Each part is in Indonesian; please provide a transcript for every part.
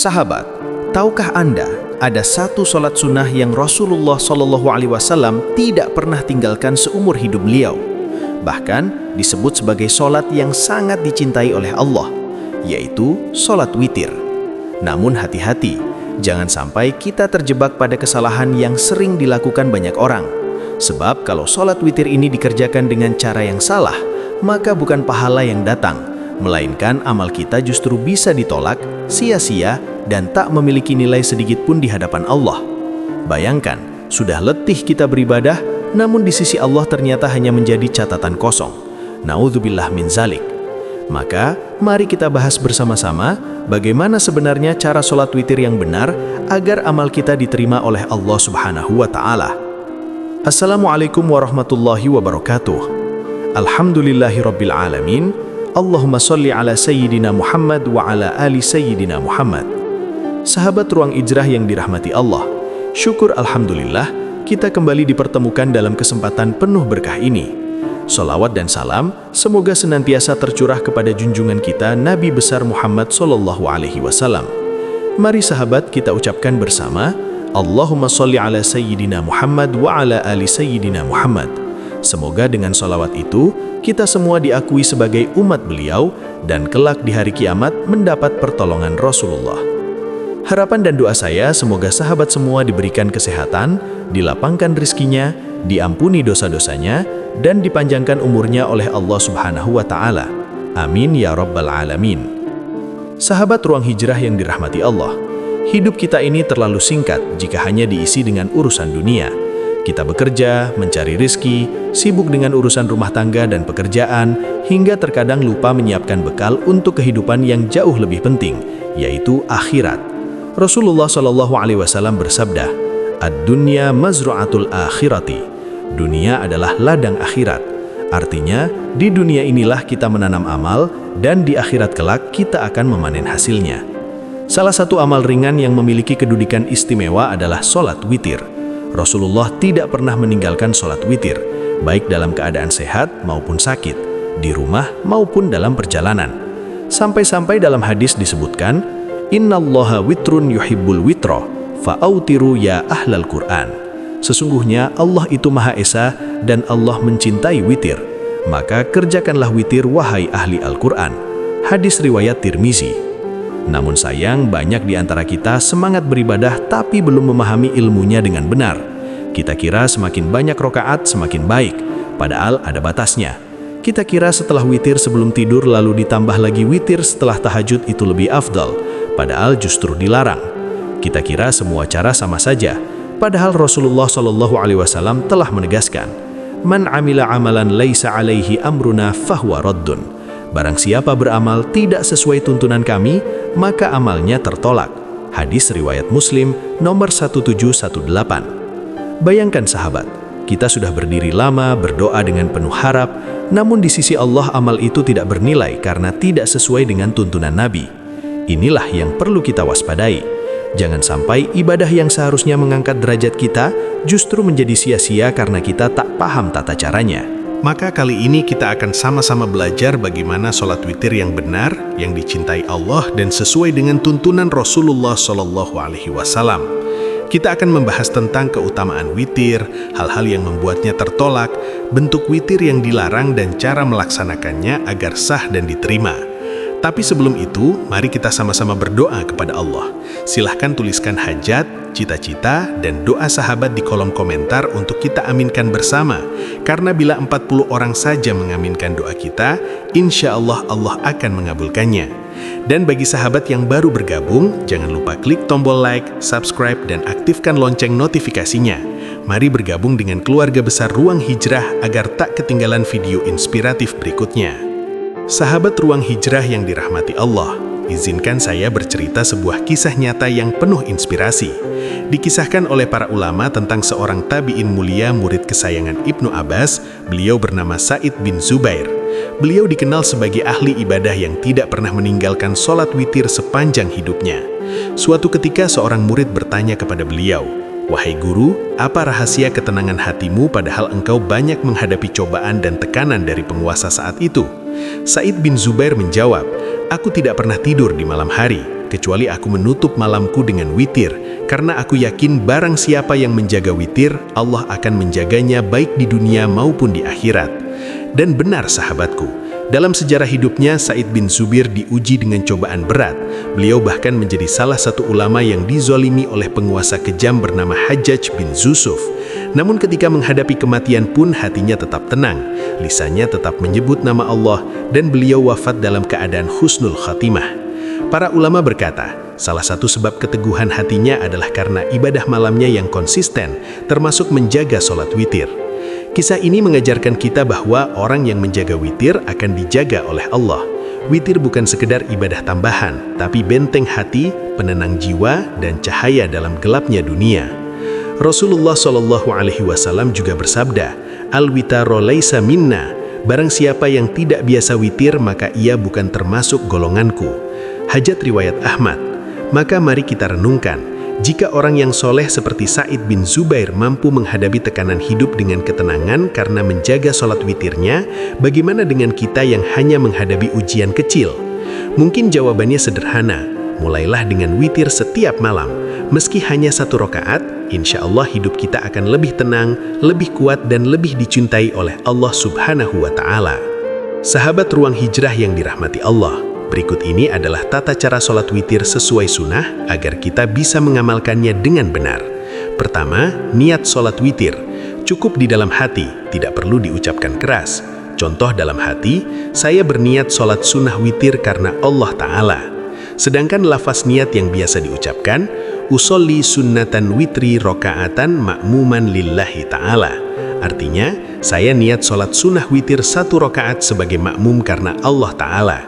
Sahabat, tahukah Anda ada satu sholat sunnah yang Rasulullah SAW tidak pernah tinggalkan seumur hidup beliau? Bahkan disebut sebagai sholat yang sangat dicintai oleh Allah, yaitu sholat witir. Namun hati-hati, jangan sampai kita terjebak pada kesalahan yang sering dilakukan banyak orang. Sebab kalau sholat witir ini dikerjakan dengan cara yang salah, maka bukan pahala yang datang, melainkan amal kita justru bisa ditolak, sia-sia, dan tak memiliki nilai sedikit pun di hadapan Allah. Bayangkan, sudah letih kita beribadah, namun di sisi Allah ternyata hanya menjadi catatan kosong. Na'udzubillah min zalik. Maka, mari kita bahas bersama-sama bagaimana sebenarnya cara sholat witir yang benar agar amal kita diterima oleh Allah Subhanahu wa Ta'ala. Assalamualaikum warahmatullahi wabarakatuh. Alhamdulillahirabbil alamin. Allahumma sholli ala sayyidina Muhammad wa ala ali sayyidina Muhammad. Sahabat Ruang Hijrah yang dirahmati Allah, syukur alhamdulillah kita kembali dipertemukan dalam kesempatan penuh berkah ini. Sholawat dan salam semoga senantiasa tercurah kepada junjungan kita Nabi besar Muhammad SAW. Mari sahabat kita ucapkan bersama, Allahumma sholli ala sayyidina Muhammad wa ala ali sayyidina Muhammad. Semoga dengan sholawat itu, kita semua diakui sebagai umat beliau dan kelak di hari kiamat mendapat pertolongan Rasulullah. Harapan dan doa saya semoga sahabat semua diberikan kesehatan, dilapangkan rizkinya, diampuni dosa-dosanya, dan dipanjangkan umurnya oleh Allah Subhanahu wa Ta'ala. Amin ya Rabbal Alamin. Sahabat Ruang Hijrah yang dirahmati Allah, hidup kita ini terlalu singkat jika hanya diisi dengan urusan dunia. Kita bekerja, mencari rizki, sibuk dengan urusan rumah tangga dan pekerjaan, hingga terkadang lupa menyiapkan bekal untuk kehidupan yang jauh lebih penting, yaitu akhirat. Rasulullah SAW bersabda, "Ad-dunya mazru'atul akhirati." Dunia adalah ladang akhirat. Artinya, di dunia inilah kita menanam amal, dan di akhirat kelak kita akan memanen hasilnya. Salah satu amal ringan yang memiliki kedudukan istimewa adalah sholat witir. Rasulullah tidak pernah meninggalkan sholat witir, baik dalam keadaan sehat maupun sakit, di rumah maupun dalam perjalanan. Sampai-sampai dalam hadis disebutkan, Innallaha witrun yuhibbul witro, fa'autiru ya ahlal Qur'an. Sesungguhnya Allah itu Maha Esa dan Allah mencintai witir. Maka kerjakanlah witir wahai ahli Al-Quran. Hadis riwayat Tirmizi. Namun sayang, banyak di antara kita semangat beribadah tapi belum memahami ilmunya dengan benar. Kita kira semakin banyak rokaat semakin baik, padahal ada batasnya. Kita kira setelah witir sebelum tidur lalu ditambah lagi witir setelah tahajud itu lebih afdal, padahal justru dilarang. Kita kira semua cara sama saja, padahal Rasulullah SAW telah menegaskan, Man amila amalan laisa alaihi amruna fahuwa raddun. Barang siapa beramal tidak sesuai tuntunan kami, maka amalnya tertolak. Hadis riwayat Muslim nomor 1718. Bayangkan sahabat, kita sudah berdiri lama berdoa dengan penuh harap, namun di sisi Allah amal itu tidak bernilai karena tidak sesuai dengan tuntunan Nabi. Inilah yang perlu kita waspadai. Jangan sampai ibadah yang seharusnya mengangkat derajat kita justru menjadi sia-sia karena kita tak paham tata caranya. Maka kali ini kita akan sama-sama belajar bagaimana sholat witir yang benar, yang dicintai Allah dan sesuai dengan tuntunan Rasulullah SAW. Kita akan membahas tentang keutamaan witir, hal-hal yang membuatnya tertolak, bentuk witir yang dilarang dan cara melaksanakannya agar sah dan diterima. Tapi sebelum itu, mari kita sama-sama berdoa kepada Allah. Silahkan tuliskan hajat, cita-cita, dan doa sahabat di kolom komentar untuk kita aminkan bersama. Karena bila 40 orang saja mengaminkan doa kita, insya Allah Allah akan mengabulkannya. Dan bagi sahabat yang baru bergabung, jangan lupa klik tombol like, subscribe, dan aktifkan lonceng notifikasinya. Mari bergabung dengan keluarga besar Ruang Hijrah agar tak ketinggalan video inspiratif berikutnya. Sahabat Ruang Hijrah yang dirahmati Allah, izinkan saya bercerita sebuah kisah nyata yang penuh inspirasi. Dikisahkan oleh para ulama tentang seorang tabi'in mulia murid kesayangan Ibnu Abbas, beliau bernama Sa'id bin Zubair. Beliau dikenal sebagai ahli ibadah yang tidak pernah meninggalkan sholat witir sepanjang hidupnya. Suatu ketika seorang murid bertanya kepada beliau, "Wahai guru, apa rahasia ketenangan hatimu padahal engkau banyak menghadapi cobaan dan tekanan dari penguasa saat itu?" Sa'id bin Zubair menjawab, "Aku tidak pernah tidur di malam hari. kecuali aku menutup malamku dengan witir, karena aku yakin barang siapa yang menjaga witir, Allah akan menjaganya baik di dunia maupun di akhirat. Dan benar sahabatku, dalam sejarah hidupnya Sa'id bin Zubir diuji dengan cobaan berat. Beliau bahkan menjadi salah satu ulama yang dizolimi oleh penguasa kejam bernama Hajjaj bin Yusuf. Namun ketika menghadapi kematian pun hatinya tetap tenang, lisannya tetap menyebut nama Allah, dan beliau wafat dalam keadaan husnul khatimah. Para ulama berkata, salah satu sebab keteguhan hatinya adalah karena ibadah malamnya yang konsisten, termasuk menjaga sholat witir. Kisah ini mengajarkan kita bahwa orang yang menjaga witir akan dijaga oleh Allah. Witir bukan sekedar ibadah tambahan, tapi benteng hati, penenang jiwa, dan cahaya dalam gelapnya dunia. Rasulullah SAW juga bersabda, "Al-witaru laisa minna." Barang siapa yang tidak biasa witir, maka ia bukan termasuk golonganku. Hajat riwayat Ahmad. Maka mari kita renungkan. Jika orang yang soleh seperti Sa'id bin Zubair mampu menghadapi tekanan hidup dengan ketenangan karena menjaga sholat witirnya, bagaimana dengan kita yang hanya menghadapi ujian kecil? Mungkin jawabannya sederhana, mulailah dengan witir setiap malam. Meski hanya 1 rakaat, insya Allah hidup kita akan lebih tenang, lebih kuat, dan lebih dicintai oleh Allah Subhanahu wa Ta'ala. Sahabat Ruang Hijrah yang dirahmati Allah, berikut ini adalah tata cara sholat witir sesuai sunnah agar kita bisa mengamalkannya dengan benar. Pertama, niat sholat witir. Cukup di dalam hati, tidak perlu diucapkan keras. Contoh dalam hati, saya berniat sholat sunnah witir karena Allah Ta'ala. Sedangkan lafaz niat yang biasa diucapkan, usolli sunnatan witri roka'atan ma'muman lillahi ta'ala. Artinya, saya niat sholat sunnah witir 1 rakaat sebagai makmum karena Allah Ta'ala.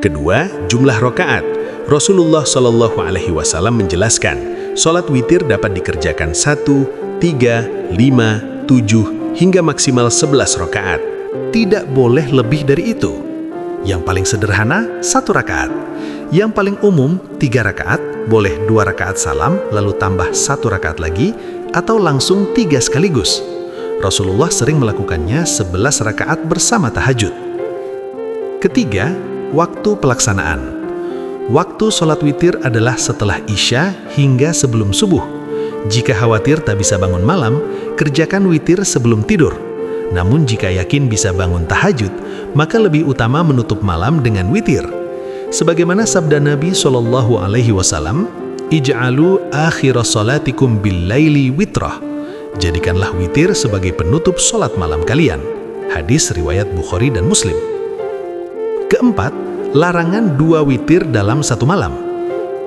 Kedua, jumlah rakaat. Rasulullah SAW menjelaskan, sholat witir dapat dikerjakan 1, 3, 5, 7, hingga maksimal 11 rakaat. Tidak boleh lebih dari itu. Yang paling sederhana, 1 rakaat. Yang paling umum, 3 rakaat, boleh 2 rakaat salam, lalu tambah 1 rakaat lagi, atau langsung 3 sekaligus. Rasulullah sering melakukannya 11 rakaat bersama tahajud. Ketiga, waktu pelaksanaan. Waktu sholat witir adalah setelah Isya hingga sebelum subuh. Jika khawatir tak bisa bangun malam, kerjakan witir sebelum tidur. Namun jika yakin bisa bangun tahajud, maka lebih utama menutup malam dengan witir. Sebagaimana sabda Nabi SAW, "Ij'alu akhira salatikum bil-laili witrah." Jadikanlah witir sebagai penutup sholat malam kalian. Hadis riwayat Bukhari dan Muslim. Keempat, larangan 2 witir dalam 1 malam.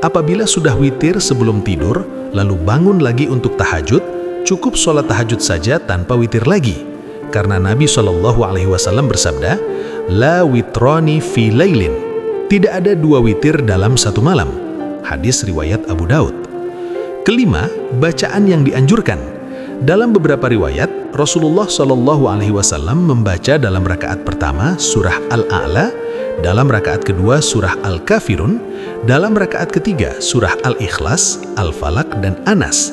Apabila sudah witir sebelum tidur, lalu bangun lagi untuk tahajud, cukup sholat tahajud saja tanpa witir lagi. Karena Nabi SAW bersabda, "La witrani fi lailin." Tidak ada 2 witir dalam 1 malam. Hadis riwayat Abu Daud. Kelima, bacaan yang dianjurkan. Dalam beberapa riwayat, Rasulullah SAW membaca dalam rakaat pertama surah Al-A'la, dalam rakaat kedua surah Al-Kafirun, dalam rakaat ketiga surah Al-Ikhlas, Al-Falaq, dan Anas.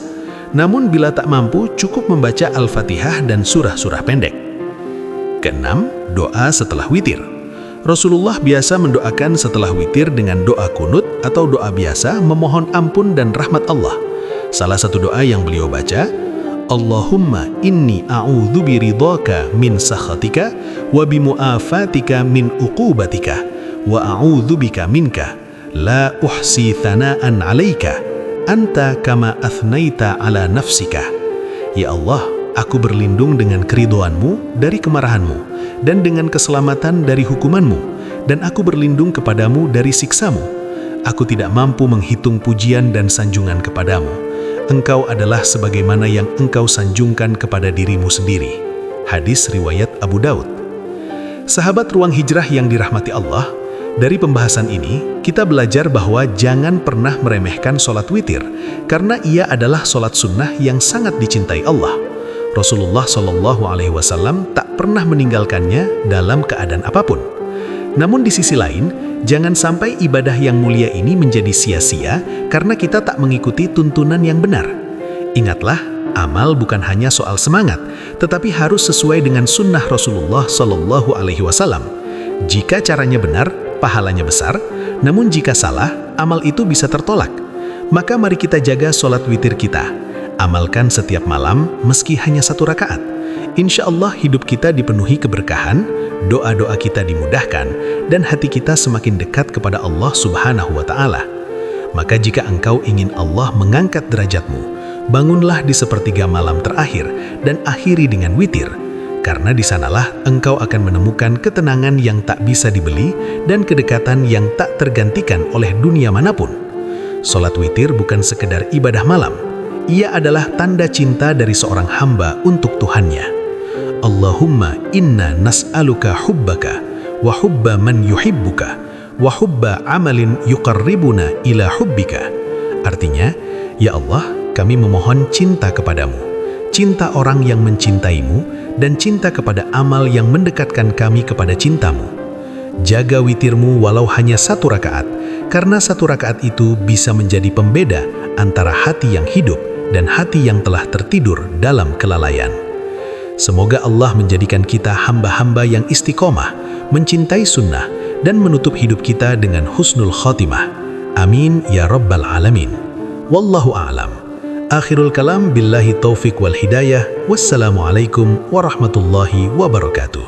Namun bila tak mampu, cukup membaca Al-Fatihah dan surah-surah pendek. Keenam, doa setelah witir. Rasulullah biasa mendoakan setelah witir dengan doa kunut atau doa biasa memohon ampun dan rahmat Allah. Salah satu doa yang beliau baca, "Allahumma inni a'udzu biridhaka min sakhatika wa bimu'afatika min uqubatika wa a'udzu bika minka la uhsi thana'an 'alaika anta kama athnaita 'ala nafsika." Ya Allah, aku berlindung dengan keridhoanmu dari kemarahanmu dan dengan keselamatan dari hukumanmu, dan aku berlindung kepadamu dari siksamu. Aku tidak mampu menghitung pujian dan sanjungan kepadamu. Engkau adalah sebagaimana yang engkau sanjungkan kepada dirimu sendiri. Hadis riwayat Abu Daud. Sahabat Ruang Hijrah yang dirahmati Allah, dari pembahasan ini kita belajar bahwa jangan pernah meremehkan sholat witir, karena ia adalah sholat sunnah yang sangat dicintai Allah. Rasulullah SAW tak pernah meninggalkannya dalam keadaan apapun. Namun di sisi lain, jangan sampai ibadah yang mulia ini menjadi sia-sia karena kita tak mengikuti tuntunan yang benar. Ingatlah, amal bukan hanya soal semangat, tetapi harus sesuai dengan sunnah Rasulullah SAW. Jika caranya benar, pahalanya besar, namun jika salah, amal itu bisa tertolak. Maka mari kita jaga sholat witir kita. Amalkan setiap malam meski hanya 1 rakaat. Insya Allah hidup kita dipenuhi keberkahan, doa-doa kita dimudahkan, dan hati kita semakin dekat kepada Allah Subhanahu wa Ta'ala. Maka jika engkau ingin Allah mengangkat derajatmu, bangunlah di sepertiga malam terakhir dan akhiri dengan witir, karena di sanalah engkau akan menemukan ketenangan yang tak bisa dibeli dan kedekatan yang tak tergantikan oleh dunia manapun. Sholat witir bukan sekedar ibadah malam, ia adalah tanda cinta dari seorang hamba untuk Tuhannya. Allahumma inna nas'aluka hubbaka wa hubba man yuhibbuka wa hubba amalin yuqarribuna ila hubbika. Artinya, ya Allah, kami memohon cinta kepadamu, cinta orang yang mencintaimu, dan cinta kepada amal yang mendekatkan kami kepada cintamu. Jaga witirmu walau hanya 1 rakaat, karena 1 rakaat itu bisa menjadi pembeda antara hati yang hidup dan hati yang telah tertidur dalam kelalaian. Semoga Allah menjadikan kita hamba-hamba yang istiqomah, mencintai sunnah, dan menutup hidup kita dengan husnul khotimah. Amin ya rabbal alamin. Wallahu a'lam. Akhirul kalam billahi taufiq wal hidayah. Wassalamualaikum warahmatullahi wabarakatuh.